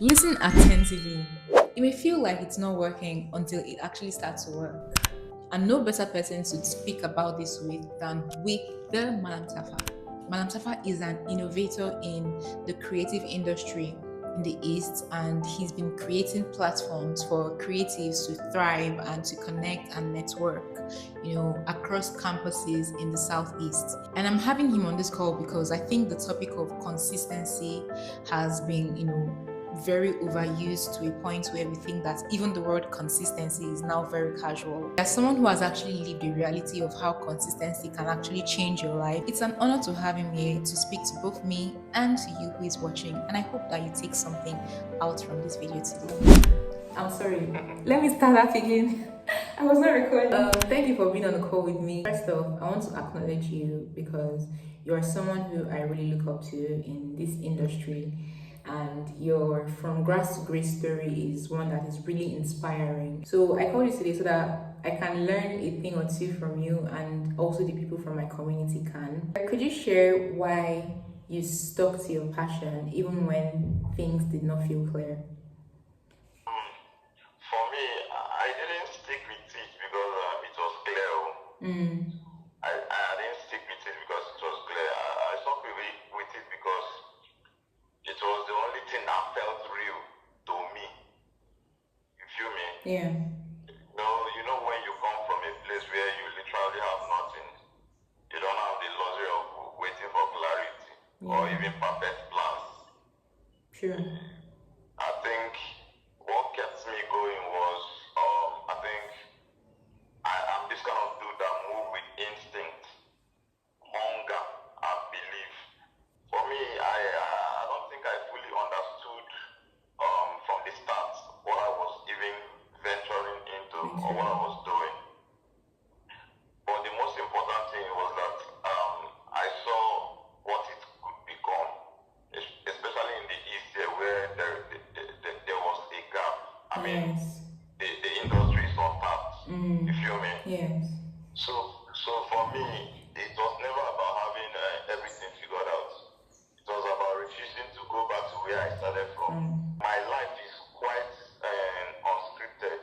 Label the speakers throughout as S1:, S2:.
S1: Listen attentively. It may feel like it's not working until it actually starts to work. And no better person to speak about this with than with the Malam Tafa. Malam Tafa is an innovator in the creative industry in the East, and he's been creating platforms for creatives to thrive and to connect and network, across campuses in the Southeast. And I'm having him on this call because I think the topic of consistency has been, very overused to a point where we think that even the word consistency is now very casual. As someone who has actually lived the reality of how consistency can actually change your life, it's an honor to have him here to speak to both me and to you who is watching. And I hope that you take something out from this video today. I'm sorry. Let me start that again. I was not recording. Thank you for being on the call with me. First off, I want to acknowledge you because you are someone who I really look up to in this industry, and your from grass to grace story is one that is really inspiring. So I called you today so that I can learn a thing or two from you, and also the people from my community can. Could you share why you stuck to your passion even when things did not feel clear?
S2: For me, I didn't stick with it because it was clear.
S1: Mm.
S2: I didn't stick with it because it was clear. I stuck with it because it was the only thing that felt real to me. You feel me?
S1: Yeah.
S2: No, you know when you come from a place where you literally have nothing, you don't have the luxury of waiting for clarity or
S1: Yeah.
S2: even perfect plans.
S1: Sure.
S2: I think what kept me going was, I think I'm this kind of dude that move with instinct, hunger, and belief. For me, I don't think I fully understood from the start what I was even venturing into or what I was doing. But the most important thing was that I saw what it could become, especially in the East here where there was a gap. I mean,
S1: Yes.
S2: the industry is untapped. You feel me?
S1: Yes.
S2: So for me, it was never about having everything figured out. It was about refusing to go back to where I started from. My life is quite unscripted.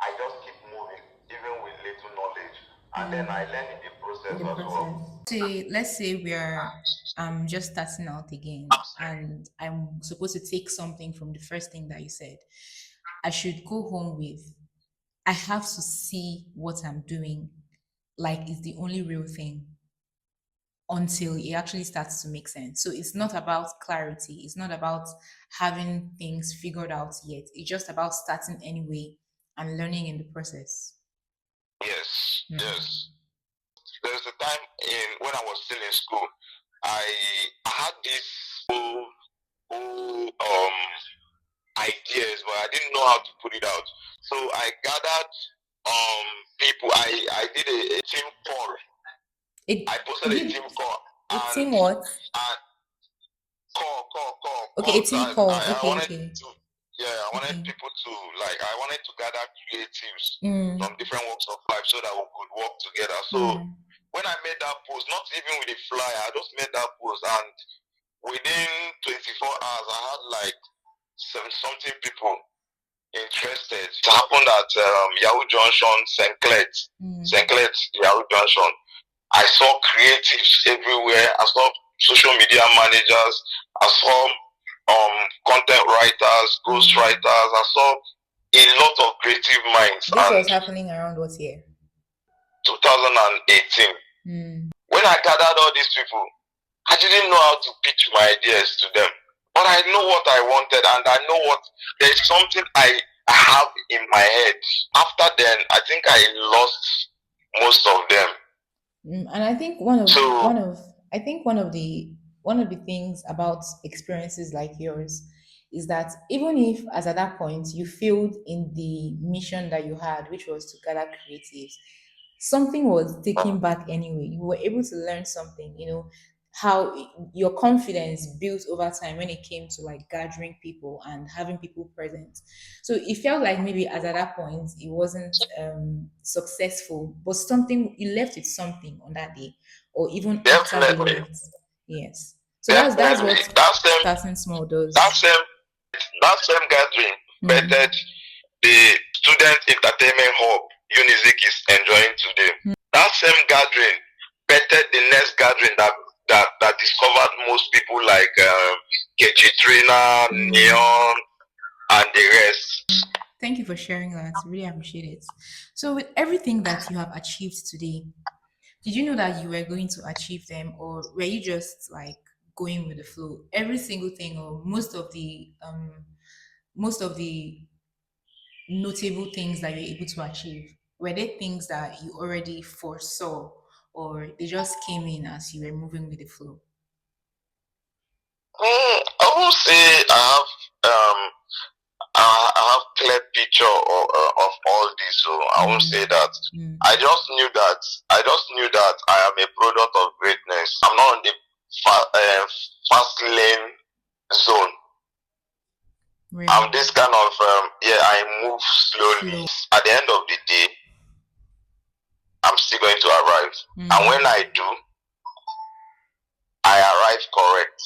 S2: I just keep moving, even with little knowledge, and then I learn in the process as well.
S1: Say, let's say we're just starting out again, and I'm supposed to take something from the first thing that you said. I should go home with. I have to see what I'm doing like it's the only real thing until it actually starts to make sense. So it's not about clarity. It's not about having things figured out yet. It's just about starting anyway and learning in the process.
S2: Yes, yes. There's a time when I was still in school, I had this whole ideas, but I didn't know how to put it out. So I gathered people. I did a team call. I posted a team call
S1: A
S2: and
S1: team what?
S2: call
S1: Okay, a
S2: calls
S1: team
S2: that
S1: call.
S2: I
S1: Okay,
S2: wanted
S1: okay.
S2: to, yeah, I wanted
S1: Okay.
S2: people to, like, I wanted to gather creatives
S1: Mm.
S2: from different walks of life so that we could work together. So
S1: Yeah.
S2: when I made that post, not even with a flyer, I just made that post, and within 24 hours I had like something people interested. It happened at Yahoo Junction, St. Clet, Yahoo Junction. I saw creatives everywhere. I saw social media managers. I saw content writers, ghost writers. I saw a lot of creative minds.
S1: This
S2: And
S1: was happening around what year?
S2: 2018, when I gathered all these people, I didn't know how to pitch my ideas to them. But I know what I wanted, and I know what there's something I have in my head. After then, I think I lost most of them.
S1: And I think one of
S2: So
S1: one of I think one of the things about experiences like yours is that even if as at that point you failed in the mission that you had, which was to gather creatives, something was taken back anyway. You were able to learn something, how your confidence built over time when it came to like gathering people and having people present. So it felt like maybe as at that point it wasn't successful, but something you left with something on that day, or even after they
S2: definitely,
S1: left. Yes. So that's
S2: Definitely.
S1: what starting small does.
S2: That same gathering bettered the student entertainment hub Unizik is enjoying today. That same gathering bettered the next gathering that discovered most people like Kechi Trainer, Neon, and the rest.
S1: Thank you for sharing that. Really appreciate it. So, with everything that you have achieved today, did you know that you were going to achieve them, or were you just like going with the flow? Every single thing, or most of the notable things that you're able to achieve, were they things that you already foresaw, or they just came in as you were moving with the flow?
S2: I won't say I have clear picture of all this, so I won't say that. I just knew that I am a product of greatness. I'm not in the fast lane zone.
S1: Really?
S2: I'm this kind of I move slowly. At the end of the day, I'm still going to arrive, and when I do, I arrive correct.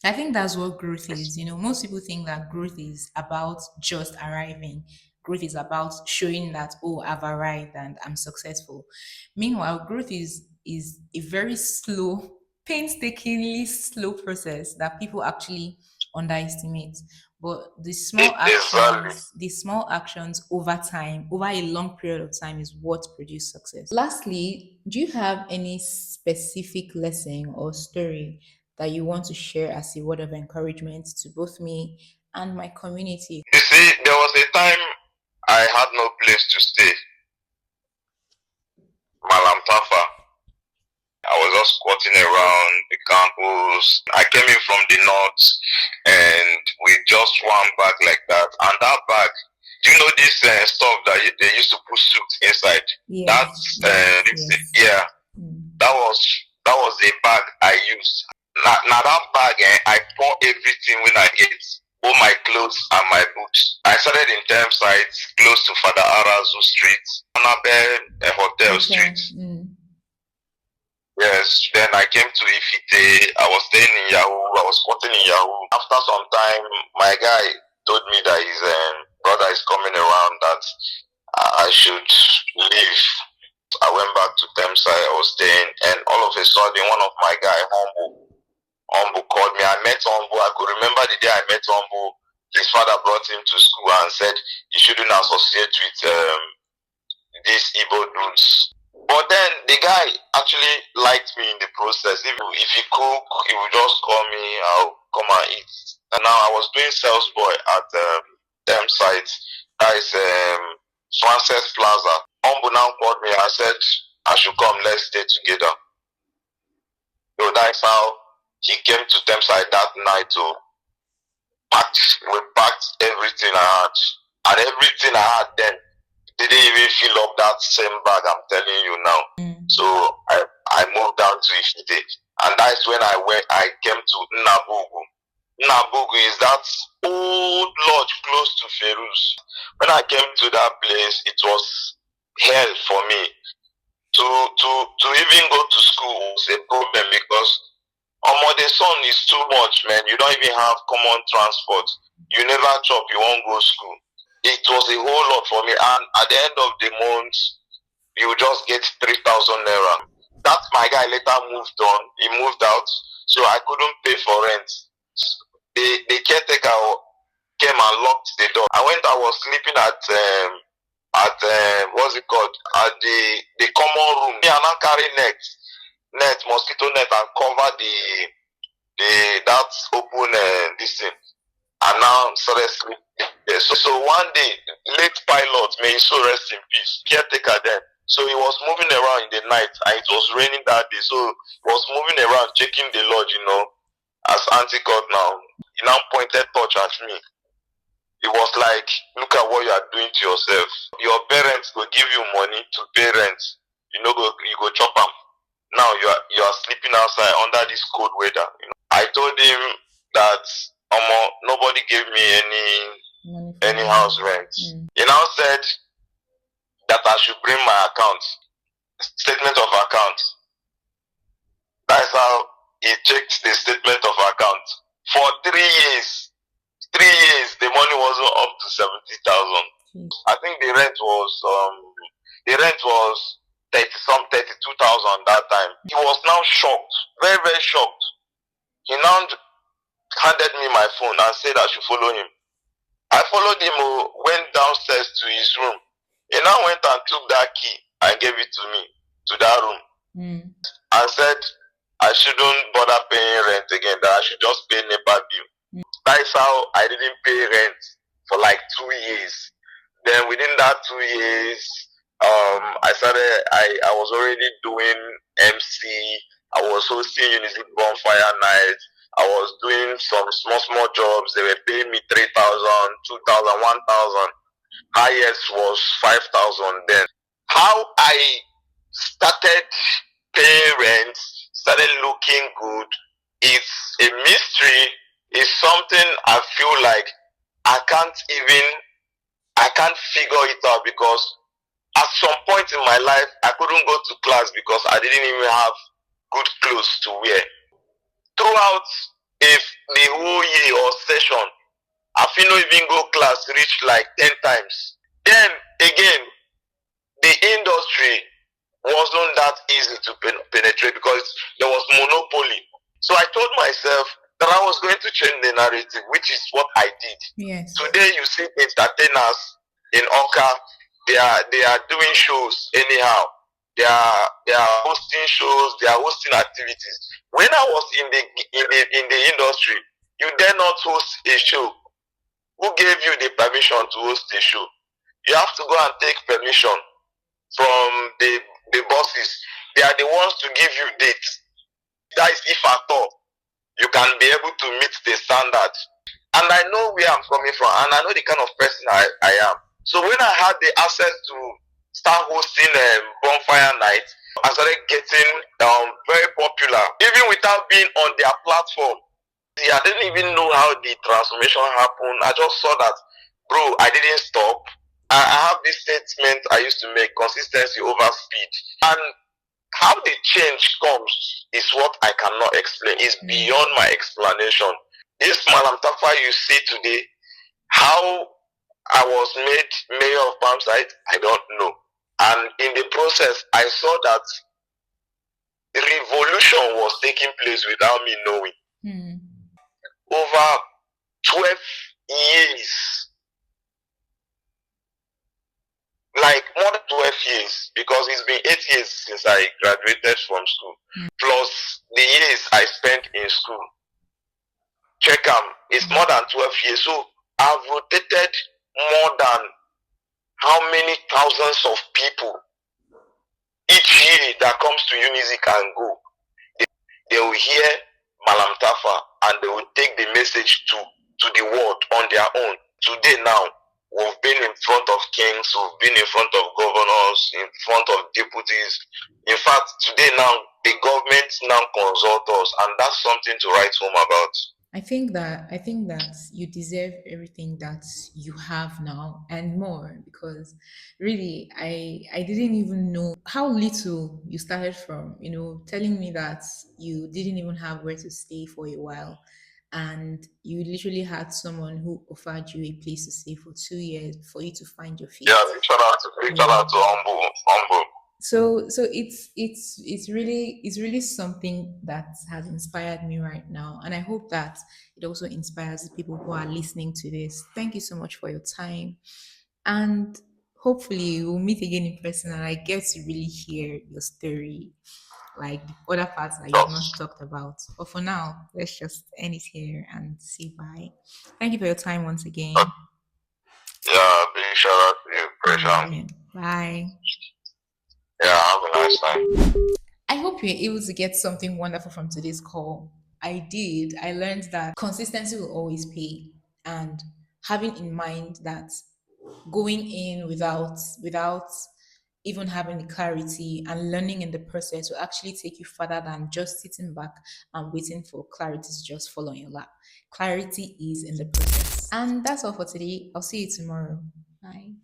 S1: I think that's what growth is. You know, most people think that growth is about just arriving. Growth is about showing that, oh, I've arrived and I'm successful. Meanwhile, growth is a very slow, painstakingly slow process that people actually underestimate. But
S2: Exactly.
S1: the small actions over time, over a long period of time, is what produce success. Lastly, do you have any specific lesson or story that you want to share as a word of encouragement to both me and my community?
S2: You see, there was a time I had no place to stay. Malam Tafa. I was just squatting around the campus. I came in from the north and with just one bag like that. And that bag, do you know this stuff that they used to put suit inside?
S1: Yes.
S2: Yeah, that was a bag I used. Now that bag, I pour everything when I get all my clothes and my boots. I started in Thameside, close to Father Arazu Street, Annabelle Hotel Street. Yes, then I came to Ifite. I was staying in Yahoo. I was squatting in Yahoo. After some time, my guy told me that his brother is coming around, that I should leave. I went back to Thameside. I was staying, and all of a sudden, one of my guy, Humble called me. I met Humble. I could remember the day I met Humble. His father brought him to school and said he shouldn't associate with these Igbo dudes. But then the guy actually liked me in the process. If he cook, he would just call me. I'll come and eat. And now I was doing sales boy at them sites. That is Frances Plaza. Humble now called me. I said I should come. Let's stay together. So that's how he came to Thameside that night. So we packed everything I had, and everything I had then didn't even fill up that same bag I'm telling you now. So I moved down to Ifite, and that's when I came to Nnabugu. Nnabugu is that old lodge close to Feruz. When I came to that place, it was hell for me. To even go to school was a problem because the sun is too much, man. You don't even have common transport. You never chop, you won't go school. It was a whole lot for me, and at the end of the month, you just get 3,000 naira. That my guy later moved on. He moved out, so I couldn't pay for rent. The caretaker came and locked the door. I was sleeping at what's it called? At the common room. Me and I carry net, mosquito net, and cover that open this thing. And now started sleeping. Yeah, so one day, late pilot, may he so rest in peace, caretaker then. So he was moving around in the night, and it was raining that day. So he was moving around, checking the lodge, as anti-god now. He now pointed torch at me. It was like, look at what you are doing to yourself. Your parents will give you money to pay rent. You go chop them. Now you are sleeping outside under this cold weather. I told him that nobody gave me any house rent. He now said that I should bring my statement of account. That's how he checked the statement of account. For 3 years, 3 years, the money wasn't up to 70,000. I think the rent was 32,000 that time. He was now shocked, very, very shocked. He now handed me my phone and said I should follow him. I followed him, went downstairs to his room. He now went and took that key and gave it to me, to that room, and said I shouldn't bother paying rent again, that I should just pay NEPA bill. That is how I didn't pay rent for like 2 years. Then within that 2 years, I was already doing MC. I was hosting Unizik Bonfire Night. I was doing some small jobs. They were paying me 3,000, 2,000, 1,000. Highest was 5,000 then. How I started paying rent, started looking good, is a mystery. It's something I feel like I can't figure it out, because at some point in my life, I couldn't go to class because I didn't even have good clothes to wear. Throughout the whole year or session, I feel not even go class reach like 10 times. Then again, the industry wasn't that easy to penetrate because there was monopoly. So I told myself that I was going to change the narrative, which is what I did.
S1: Yes.
S2: Today you see entertainers in Oka, they are doing shows anyhow. They are hosting shows, they are hosting activities. When I was in the industry, you dare not host a show. Who gave you the permission to host a show? You have to go and take permission from the bosses. They are the ones to give you dates. That is if at all you can be able to meet the standard. And I know where I'm coming from, and I know the kind of person I am. So when I had the access to start hosting Bonfire Night, I started getting very popular, even without being on their platform. See, I didn't even know how the transformation happened. I just saw that, bro, I didn't stop. I have this statement I used to make: consistency over speed. And how the change comes is what I cannot explain. It's beyond my explanation. This Malam Tafa you see today, how I was made mayor of Palmside, I don't know. And in the process, I saw that the revolution was taking place without me knowing. Over 12 years, like more than 12 years, because it's been 8 years since I graduated from school, plus the years I spent in school. Check it's more than 12 years. So I've rotated more than how many thousands of people each year that comes to Unizik and go. They will hear Malam Tafa and they will take the message to the world on their own. Today now, we've been in front of kings, we've been in front of governors, in front of deputies. In fact, today now, the government now consult us, and that's something to write home about.
S1: I think that you deserve everything that you have now and more, because really I didn't even know how little you started from, telling me that you didn't even have where to stay for a while, and you literally had someone who offered you a place to stay for 2 years for you to find your feet.
S2: Yeah, big shout out to Humble.
S1: So it's really something that has inspired me right now, and I hope that it also inspires the people who are listening to this. Thank you so much for your time, and hopefully we'll meet again in person and I get to really hear your story, like the other parts that you've not talked about. But for now, let's just end it here and say bye. Thank you for your time once again.
S2: Yeah, big shout out to you, Pressure.
S1: Bye.
S2: Yeah, have a nice time.
S1: I hope you're able to get something wonderful from today's call. I did. I learned that consistency will always pay, and having in mind that going in without even having the clarity and learning in the process will actually take you further than just sitting back and waiting for clarity to just fall on your lap. Clarity is in the process. And that's all for today. I'll see you tomorrow. Bye.